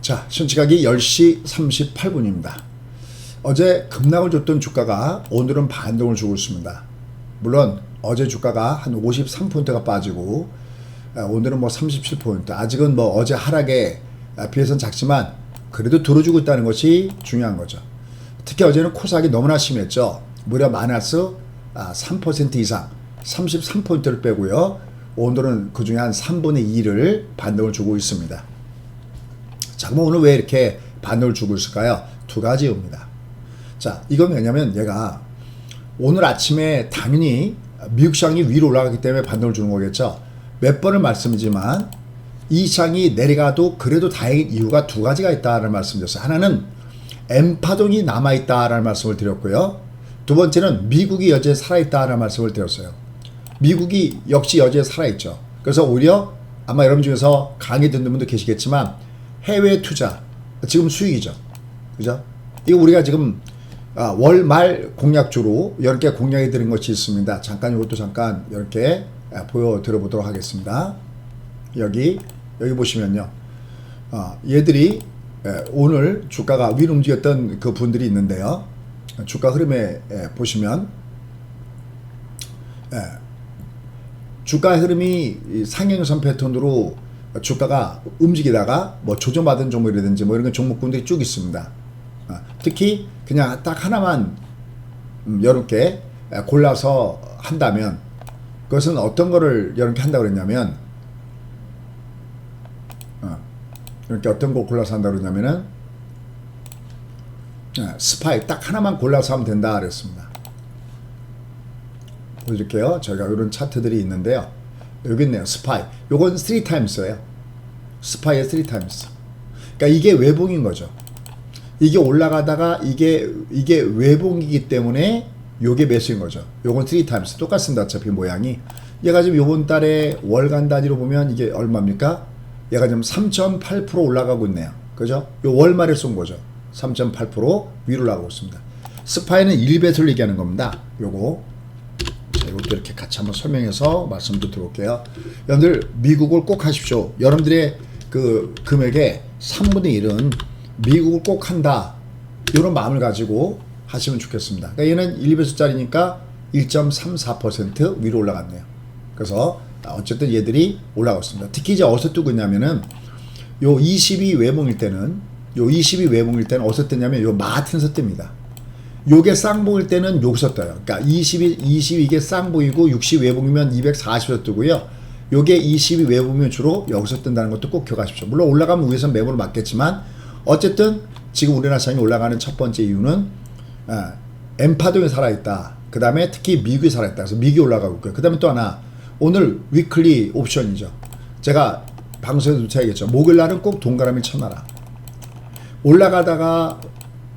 자, 현지각이 10시 38분입니다. 어제 급락을 줬던 주가가 오늘은 반등을 주고 있습니다. 물론 어제 주가가 한 53포인트가 빠지고 오늘은 뭐 37포인트, 아직은 뭐 어제 하락에 비해서는 작지만 그래도 들어주고 있다는 것이 중요한 거죠. 특히 어제는 코스닥이 너무나 심했죠. 무려 마이너스 3% 이상 33포인트를 빼고요. 오늘은 그중에 한 3분의 2를 반등을 주고 있습니다. 자, 그럼 오늘 왜 이렇게 반등을 주고 있을까요? 두 가지 이유입니다. 자, 이건 왜냐면 얘가 오늘 아침에 당연히 미국 시장이 위로 올라가기 때문에 반등을 주는 거겠죠. 몇 번을 말씀이지만 이 시장이 내려가도 그래도 다행인 이유가 두 가지가 있다는 말씀드렸어요. 하나는 M파동이 남아있다라는 말씀을 드렸고요. 두 번째는 미국이 여전히 살아있다라는 말씀을 드렸어요. 미국이 역시 여전히 살아있죠. 그래서 오히려 아마 여러분 중에서 강의 듣는 분도 계시겠지만 해외 투자 지금 수익이죠. 그죠? 이거 우리가 지금 월말 공약주로 이렇게 공략해 드린 것이 있습니다. 잠깐 이것도 잠깐 이렇게 보여드려 보도록 하겠습니다. 여기 보시면요. 얘들이 오늘 주가가 위로 움직였던 그 분들이 있는데요. 주가 흐름에 보시면 주가 흐름이 상향선 패턴으로 주가가 움직이다가 뭐 조정받은 종목이라든지 뭐 이런 종목군들이 쭉 있습니다. 특히 그냥 딱 하나만 이렇게 골라서 한다면 그것은 어떤 거를 이렇게 한다고 그랬냐면 이렇게 어떤 거 골라서 한다고 그랬냐면은 스파이 딱 하나만 골라서 하면 된다 그랬습니다. 보여드릴게요. 저희가 이런 차트들이 있는데요. 여기 있네요. 스파이. 요건 3times예요. 스파이의 3times. 그러니까 이게 외봉인 거죠. 이게 올라가다가 이게 외봉이기 때문에 요게 매수인 거죠. 요건 3times. 똑같습니다. 어차피 모양이. 얘가 지금 요번 달에 월간 단위로 보면 이게 얼마입니까? 얘가 지금 3.8% 올라가고 있네요. 그죠? 요 월말에 쏜 거죠. 3.8% 위로 올라가고 있습니다. 스파이는 1배수를 얘기하는 겁니다. 요거. 자, 이것도 이렇게 같이 한번 설명해서 말씀도 들어올게요. 여러분들 미국을 꼭 하십시오. 여러분들의 그 금액의 3분의 1은 미국을 꼭 한다. 이런 마음을 가지고 하시면 좋겠습니다. 그러니까 얘는 1배수짜리니까 1.34% 위로 올라갔네요. 그래서 어쨌든 얘들이 올라가고 있습니다. 특히 이제 어디서 뜨고 있냐면은 요 20이 외봉일 때는 어디서 뜨냐면 요 마틴에서 뜹니다. 요게 쌍봉일 때는 여기서 떠요. 그러니까 20 이게 쌍봉이고 60 외봉이면 240에서 뜨고요. 요게 20이 외봉이면 주로 여기서 뜬다는 것도 꼭 기억하십시오. 물론 올라가면 위에서 매물을 맞겠지만 어쨌든 지금 우리나라 시장이 올라가는 첫 번째 이유는 M파동이 살아있다. 그 다음에 특히 미국이 살아있다. 그래서 미국이 올라가고 있고요. 그 다음에 또 하나 오늘 위클리 옵션이죠. 제가 방송에서 누차야겠죠. 목요일날은 꼭 동그라미 쳐놔라.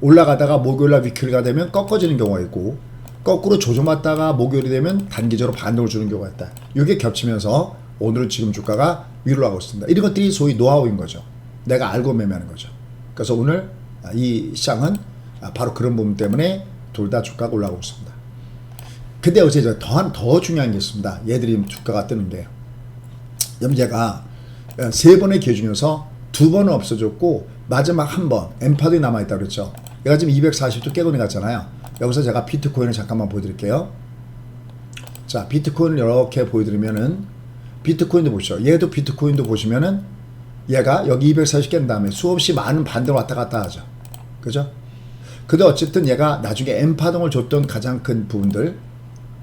올라가다가 목요일날 위클리가 되면 꺾어지는 경우가 있고 거꾸로 조정받다가 목요일이 되면 단기적으로 반등을 주는 경우가 있다. 이게 겹치면서 오늘은 지금 주가가 위로 올라가고 있습니다. 이런 것들이 소위 노하우인 거죠. 내가 알고 매매하는 거죠. 그래서 오늘 이 시장은 바로 그런 부분 때문에 둘 다 주가가 올라가고 있습니다. 근데 어제 더 중요한 게 있습니다. 얘들이 주가가 뜨는 게 얘가 3번의 기회 중에서 2번은 없어졌고 마지막 한 번 M파동이 남아있다고 그랬죠. 얘가 지금 240도 깨고 내갔잖아요. 여기서 제가 비트코인을 잠깐만 보여드릴게요. 자, 비트코인을 이렇게 보여드리면은 비트코인도 보시죠. 얘도 비트코인도 보시면은 얘가 여기 240 깬 다음에 수없이 많은 반등을 왔다 갔다 하죠. 그죠? 근데 어쨌든 얘가 나중에 M파동을 줬던 가장 큰 부분들,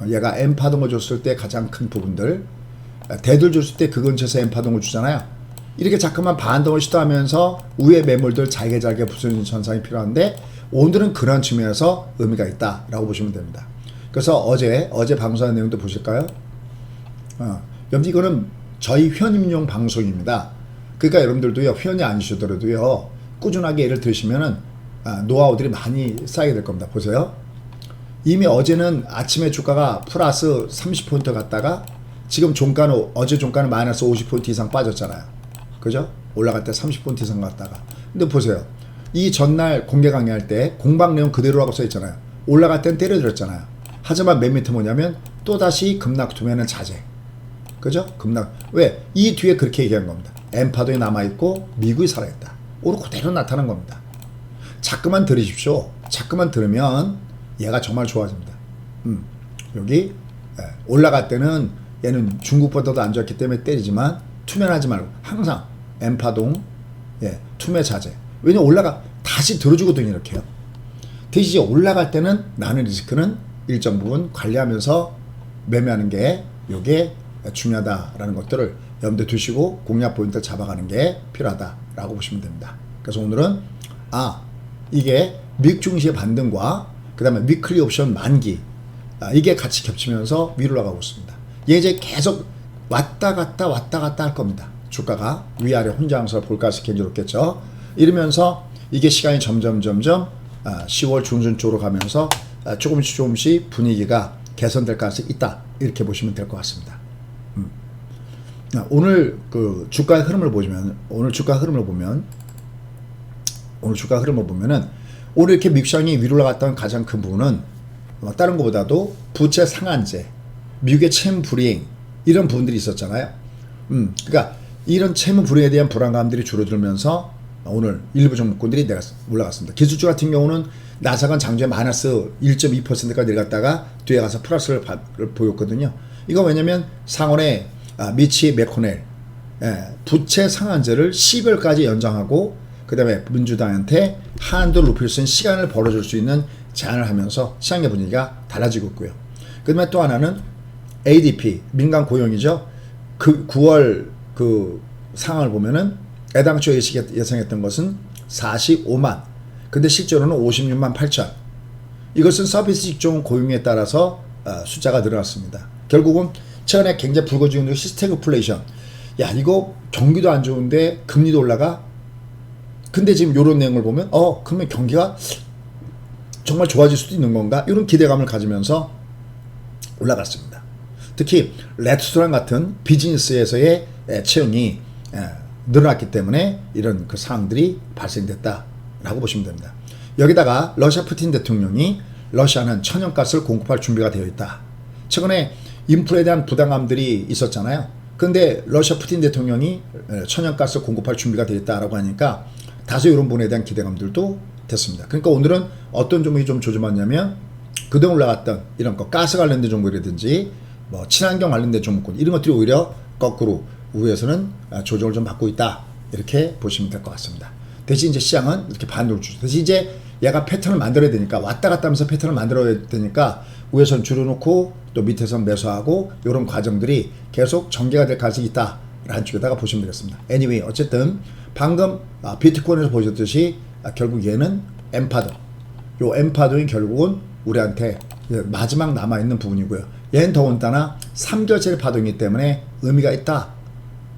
얘가 M파동을 줬을 때 가장 큰 부분들, 대들 줬을 때 그 근처에서 M파동을 주잖아요. 이렇게 자꾸만 반등을 시도하면서 위에 매물들 잘게 부서지는 현상이 필요한데 오늘은 그런 측면에서 의미가 있다라고 보시면 됩니다. 그래서 어제 방송한 내용도 보실까요? 여러분 이거는 저희 회원님용 방송입니다. 그러니까 여러분들도요, 회원이 아니시더라도요, 꾸준하게 예를 들으시면은 노하우들이 많이 쌓이게 될 겁니다. 보세요. 이미 어제는 아침에 주가가 플러스 30포인트 갔다가 지금 어제 종가는 마이너스 50포인트 이상 빠졌잖아요. 그죠? 올라갈 때 30포인트 이상 갔다가. 근데 보세요. 이 전날 공개 강의할 때 공방 내용 그대로라고 써있잖아요. 올라갈 땐 때려들었잖아요. 하지만 맨 밑에 뭐냐면 또다시 급락 투매는 자제. 그죠? 급락. 왜? 이 뒤에 그렇게 얘기한 겁니다. M파동이 남아있고 미국이 살아있다. 오늘 그대로 나타난 겁니다. 자꾸만 들으십시오. 자꾸만 들으면 얘가 정말 좋아집니다. 여기 올라갈 때는 얘는 중국보다도 안 좋았기 때문에 때리지만 투매하지 말고 항상 N파동 투매 자제. 왜냐면 올라가 다시 들어주거든요. 이렇게요. 대신 이제 올라갈 때는 나는 리스크는 일정 부분 관리하면서 매매하는 게 요게 중요하다라는 것들을 염두에 두시고 공략 포인트를 잡아가는 게 필요하다라고 보시면 됩니다. 그래서 오늘은 이게 미국 증시의 반등과 그 다음에 위클리 옵션 만기 이게 같이 겹치면서 위로 나가고 있습니다. 얘 이제 계속 왔다 갔다 할 겁니다. 주가가 위아래 혼자항상 볼까 해서 개인적으로겠죠. 이러면서 이게 시간이 점점 10월 중순 쪽으로 가면서 조금씩 분위기가 개선될 가능성이 있다. 이렇게 보시면 될 것 같습니다. 오늘 그 주가의 흐름을 보면 오늘 주가 흐름을 보면은 오늘 이렇게 미국 시장이 위로 올라갔던 가장 큰 부분은 다른 것보다도 부채 상한제, 미국의 채무 불이행 이런 부분들이 있었잖아요. 그러니까 이런 채무 불이행에 대한 불안감들이 줄어들면서 오늘 일부 종목군들이 올라갔습니다. 기술주 같은 경우는 나스닥은 장중에 마이너스 1.2%까지 내려갔다가 뒤에 가서 플러스를 보였거든요. 이거 왜냐면 상원의 미치 맥코넬 부채 상한제를 12월까지 연장하고 그 다음에 민주당한테 한도를 높일 수 있는 시간을 벌어줄 수 있는 제안을 하면서 시장의 분위기가 달라지고 있고요. 그 다음에 또 하나는 ADP 민간 고용이죠. 그 9월 그 상황을 보면은 애당초 예상했던 것은 45만 근데 실제로는 56만 8천. 이것은 서비스 직종 고용에 따라서 숫자가 늘어났습니다. 결국은 최근에 굉장히 불거지고 있는 시스태그플레이션. 야 이거 경기도 안 좋은데 금리도 올라가? 근데 지금 이런 내용을 보면 그러면 경기가 정말 좋아질 수도 있는 건가? 이런 기대감을 가지면서 올라갔습니다. 특히 레스토랑 같은 비즈니스에서의 채용이 늘어났기 때문에 이런 그 상황들이 발생됐다라고 보시면 됩니다. 여기다가 러시아 푸틴 대통령이 러시아는 천연가스를 공급할 준비가 되어 있다. 최근에 인플레에 대한 부담감들이 있었잖아요. 그런데 러시아 푸틴 대통령이 천연가스 공급할 준비가 되어 있다라고 하니까 다소 이런 부분에 대한 기대감들도 됐습니다. 그러니까 오늘은 어떤 종목이 좀 조심하냐면 그동안 올라갔던 이런 거 가스 관련된 종목이라든지 뭐 친환경 관련된 종목군 이런 것들이 오히려 거꾸로 우에서는 조정을 좀 받고 있다 이렇게 보시면 될 것 같습니다. 대신 이제 시장은 이렇게 반도를 주죠. 대신 이제 얘가 패턴을 만들어야 되니까 왔다 갔다 하면서 패턴을 만들어야 되니까 위에선 줄여놓고 또 밑에선 매수하고 이런 과정들이 계속 전개가 될 가능성이 있다라는 쪽에다가 보시면 되겠습니다. anyway 어쨌든 방금 비트코인에서 보셨듯이 결국 얘는 N파동 요 N파동이 결국은 우리한테 마지막 남아있는 부분이고요. 얘는 더군다나 3개월짜리 파동이기 때문에 의미가 있다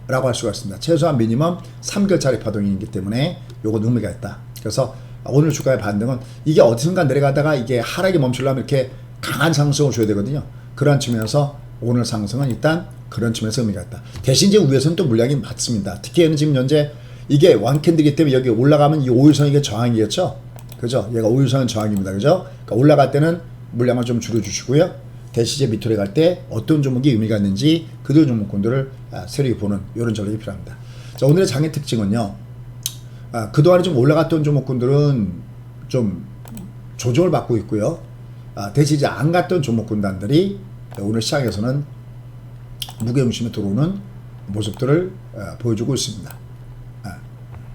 라고 할 수가 있습니다. 최소한 미니멈 3개월짜리 파동이기 때문에 요건 의미가 있다. 그래서 오늘 주가의 반등은 이게 어디선가 내려가다가 이게 하락이 멈추려면 이렇게 강한 상승을 줘야 되거든요. 그런 측면에서 오늘 상승은 일단 그런 측면에서 의미가 있다. 대신 이제 위에서는 또 물량이 많습니다. 특히 얘는 지금 현재 이게 완캔들이기 때문에 여기 올라가면 이 5일선 이게 저항이겠죠. 그죠? 얘가 5일선은 저항입니다. 그죠? 그러니까 올라갈 때는 물량을 좀 줄여주시고요. 대신 이제 밑으로 갈 때 어떤 종목이 의미가 있는지 그들 종목군들을 세력이 보는 이런 전략이 필요합니다. 자, 오늘의 장의 특징은요. 그동안에 좀 올라갔던 종목군들은 좀 조정을 받고 있고요. 대신 이제 안 갔던 종목군단들이 오늘 시장에서는 무게중심에 들어오는 모습들을 보여주고 있습니다.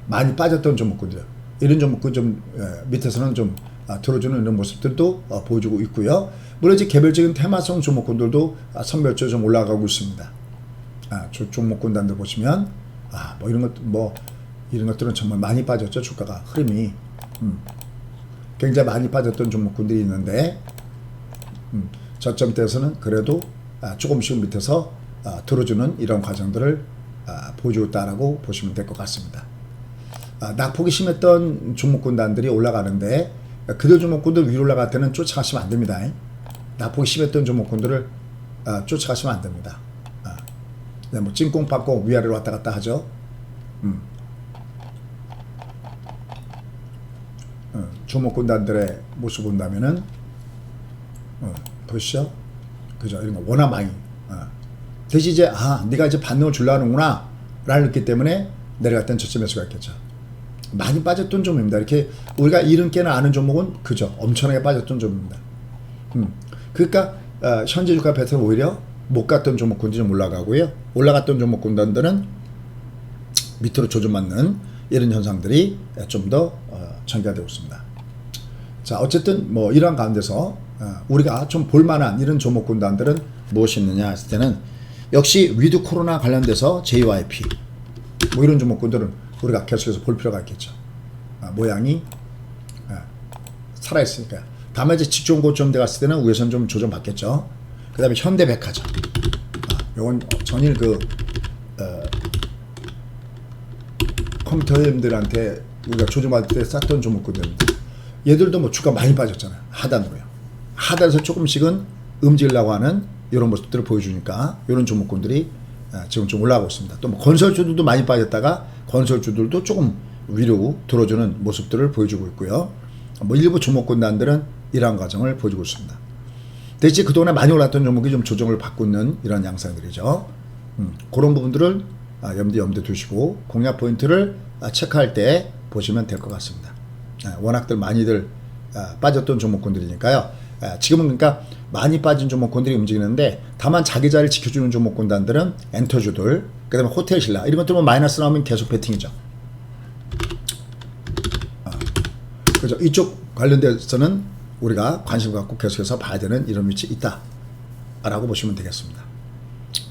많이 빠졌던 종목군들 이런 종목군 좀 밑에서는 좀 들어주는 이런 모습들도 보여주고 있고요. 물론 이제 개별적인 테마성 종목군들도 선별적으로 좀 올라가고 있습니다. 종목군단들 보시면 뭐 이런 것 뭐 이런 것들은 정말 많이 빠졌죠. 주가가 흐름이 굉장히 많이 빠졌던 종목군들이 있는데 저점대에서는 그래도 조금씩 밑에서 들어주는 이런 과정들을 보여주고 있다라고 보시면 될 것 같습니다. 낙폭이 심했던 종목군단들이 올라가는데 그들 종목군들 위로 올라갈 때는 쫓아가시면 안 됩니다. 낙폭이 심했던 종목군들을 쫓아가시면 안 됩니다. 뭐 찐꽁빵꽁 위아래로 왔다 갔다 하죠. 종목군단들의 모습 본다면은 보시죠. 그죠? 이런 거 워낙 많이. 대신 이제 네가 이제 반등을 주려는구나 라는 느낌 때문에 내려갈 땐 저점 매수가 있겠죠. 많이 빠졌던 종목입니다. 이렇게 우리가 이름께나 아는 종목은 그죠, 엄청나게 빠졌던 종목입니다. 그러니까 현재 주가 패턴은 오히려 못 갔던 종목군들이 좀 올라가고요. 올라갔던 종목군들은 밑으로 조정맞는 이런 현상들이 좀 더 전개가 되고 있습니다. 자, 어쨌든 뭐 이러한 가운데서 우리가 좀 볼만한 이런 종목군단들은 무엇이 있느냐 했을 때는 역시 위드 코로나 관련돼서 JYP 뭐 이런 종목군들은 우리가 계속해서 볼 필요가 있겠죠. 모양이 살아있으니까. 다만 이제 직종 고점대 갔을 때는 위에서는 좀 조정받겠죠. 그 다음에 현대백화점. 요건 전일 컴퓨터님들한테 우리가 조정받을 때 쌌던 종목군들입니다. 얘들도 뭐 주가 많이 빠졌잖아요. 하단으로요. 하단에서 조금씩은 움직이려고 하는 이런 모습들을 보여주니까 이런 종목군들이 지금 좀 올라가고 있습니다. 또 뭐 건설주들도 많이 빠졌다가 건설주들도 조금 위로 들어주는 모습들을 보여주고 있고요. 뭐 일부 종목군단들은 이러한 과정을 보여주고 있습니다. 대신 그동안에 많이 올랐던 종목이 좀 조정을 받고 있는 이런 양상들이죠. 그런 부분들을 염두에 두시고 공략 포인트를 체크할 때 보시면 될 것 같습니다. 워낙들 많이들 빠졌던 종목군들이니까요. 지금은 그러니까 많이 빠진 종목군들이 움직이는데 다만 자기 자리를 지켜주는 종목군단들은 엔터주들, 그 다음에 호텔 신라 이런 것들은 마이너스 나오면 계속 배팅이죠. 그죠? 이쪽 관련돼서는 우리가 관심 갖고 계속해서 봐야 되는 이런 위치에 있다 라고 보시면 되겠습니다.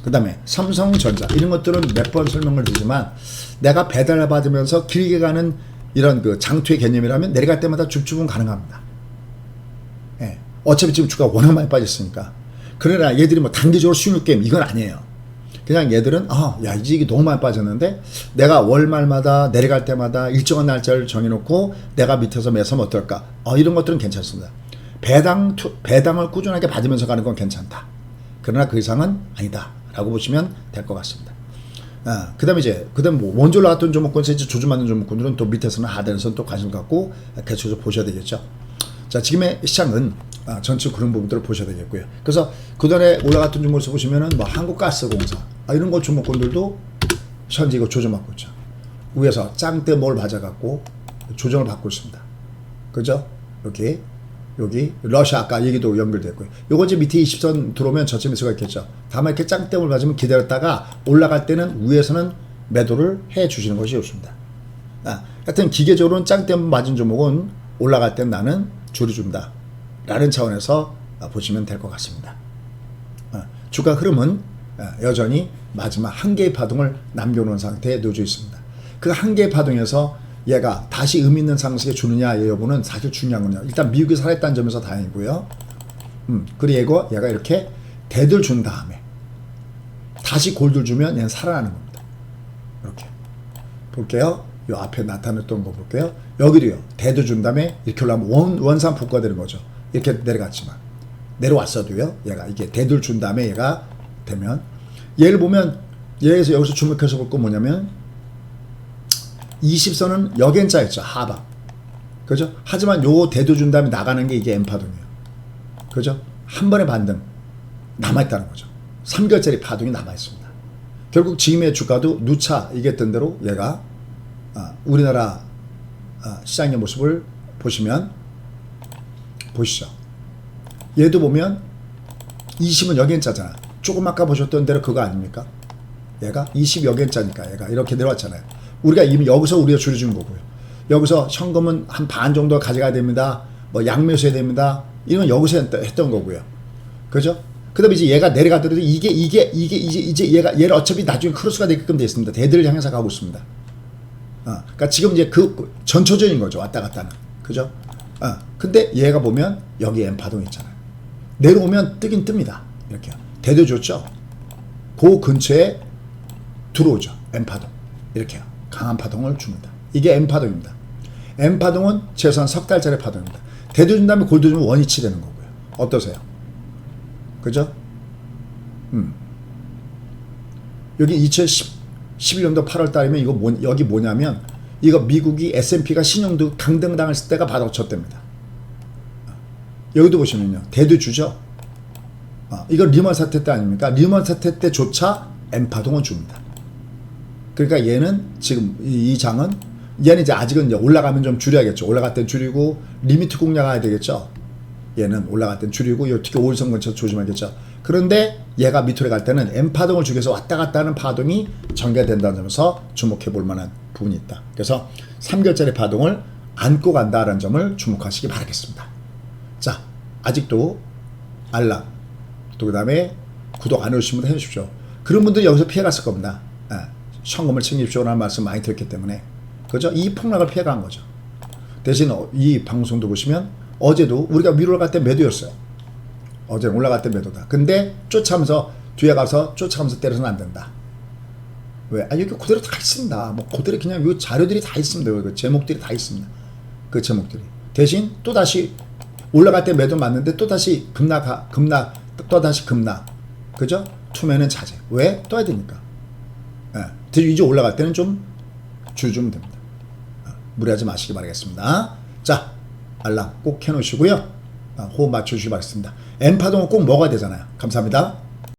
그 다음에 삼성전자 이런 것들은 몇 번 설명을 드리지만 내가 배달을 받으면서 길게 가는 이런 그 장투의 개념이라면 내려갈 때마다 줍줍은 가능합니다. 예. 어차피 지금 주가 워낙 많이 빠졌으니까. 그러나 얘들이 뭐 단기적으로 수익 게임 이건 아니에요. 그냥 얘들은 야 이게 너무 많이 빠졌는데 내가 월말마다 내려갈 때마다 일정한 날짜를 정해놓고 내가 밑에서 매서면 어떨까? 이런 것들은 괜찮습니다. 배당을 꾸준하게 받으면서 가는 건 괜찮다. 그러나 그 이상은 아니다 라고 보시면 될 것 같습니다. 그 다음에 뭐 먼저 올라갔던 종목군에서 이제 조정받는 종목군들은 또 밑에서는 하단에서는 또 관심 갖고 계속해서 보셔야 되겠죠. 자, 지금의 시장은 전체 그런 부분들을 보셔야 되겠고요. 그래서 그전에 올라갔던 종목에서 보시면은 뭐 한국가스공사 이런 거 종목군들도 현재 이거 조정받고 있죠. 위에서 짱대몰 맞아갖고 조정을 받고 있습니다. 그죠? 여기 러시아 아까 얘기도 연결됐고요. 요거 이제 밑에 20선 들어오면 저점 매수가 있겠죠. 다만 이렇게 짱대몰 맞으면 기다렸다가 올라갈 때는 위에서는 매도를 해 주시는 것이 좋습니다. 하여튼 기계적으로는 짱대몰 맞은 종목은 올라갈 땐 나는 줄여준다 라는 차원에서 보시면 될 것 같습니다. 주가 흐름은 여전히 마지막 한 개의 파동을 남겨놓은 상태에 놓여져 있습니다. 그 한 개의 파동에서 얘가 다시 의미 있는 상승에 주느냐 여부는 사실 중요한 거냐. 일단 미국이 살아있다는 점에서 다행이고요. 그리고 얘가 이렇게 대들 준 다음에 다시 골들 주면 얘는 살아나는 겁니다. 이렇게 볼게요. 요 앞에 나타냈던 거 볼게요. 여기도요. 대들 준 다음에 이렇게 올라가면 원상복구가 되는 거죠. 이렇게 내려갔지만 내려왔어도요. 얘가 이게 대들 준 다음에 얘가 되면 얘를 보면 여기서 주목해서 볼 거 뭐냐면 20선은 역N자였죠. 하방. 그죠? 하지만 요 대도 준 다음에 나가는 게 이게 N파동이에요. 그죠? 한 번의 반등 남아있다는 거죠. 3개월짜리 파동이 남아있습니다. 결국 지금의 주가도 누차 얘기했던 대로 얘가 우리나라 시장의 모습을 보시면 보시죠. 얘도 보면 20은 역N자잖아. 조금 아까 보셨던 대로 그거 아닙니까? 얘가 20 역N자니까 얘가 이렇게 내려왔잖아요. 우리가 이미 여기서 우리가 줄여주는 거고요. 여기서 현금은 한 반 정도 가져가야 됩니다. 뭐 양매수해야 됩니다. 이건 여기서 했던 거고요. 그죠? 그 다음에 이제 얘가 내려가더라도 이제 얘를 어차피 나중에 크로스가 되게끔 되어 있습니다. 대들을 향해서 가고 있습니다. 그러니까 지금 이제 그 전초전인 거죠. 왔다 갔다는. 그죠? 근데 얘가 보면 여기 N파동 있잖아요. 내려오면 뜨긴 뜹니다. 이렇게. 대도 좋죠? 그 근처에 들어오죠. N파동. 이렇게요. 강한 파동을 줍니다. 이게 N파동입니다. N파동은 최소한 석 달짜리 파동입니다. 대도 준 다음에 골도 주면 원위치 되는 거고요. 어떠세요? 그죠? 여기 2011년도 8월 달이면 이거 여기 뭐냐면 이거 미국이 S&P가 신용도 강등당했을 때가 바로 저때입니다. 여기도 보시면요. 대도 주죠? 이거 리먼 사태 때 아닙니까? 리먼 사태 때조차 N파동은 줍니다. 그러니까 얘는 지금 이 장은 얘는 이제 아직은 이제 올라가면 좀 줄여야겠죠. 올라갈 땐 줄이고 리미트 공략해야 되겠죠. 얘는 올라갈 땐 줄이고 특히 5일선 근처 조심하겠죠. 그런데 얘가 밑으로 갈 때는 M 파동을 주기해서 왔다 갔다 하는 파동이 전개된다는 점에서 주목해 볼 만한 부분이 있다. 그래서 3개월짜리 파동을 안고 간다는 점을 주목하시기 바라겠습니다. 자, 아직도 알람 또 그 다음에 구독 안 해주신 분들 해주십시오. 그런 분들이 여기서 피해갔을 겁니다. 현금을 챙기십시오라는 말씀 많이 들었기 때문에 그죠? 이 폭락을 피해간 거죠. 대신 이 방송도 보시면 어제도 우리가 위로 올라갈 때 매도였어요. 어제 올라갈 때 매도다. 근데 쫓아가면서 뒤에 가서 쫓아가면서 때려서는 안 된다. 왜? 여기 그대로 다 있습니다. 뭐 그대로 그냥 요 자료들이 다 있습니다. 그 제목들이 다 있습니다. 그 제목들이. 대신 또 다시 올라갈 때 매도 맞는데 또 다시 급락 또 다시 급락. 그죠? 투매는 자제. 왜? 떠야 되니까. 이제 올라갈 때는 좀 줄여주면 됩니다. 무리하지 마시기 바라겠습니다. 자, 알람 꼭 해놓으시고요. 호흡 맞춰주시기 바라겠습니다. N파동은 꼭 먹어야 되잖아요. 감사합니다.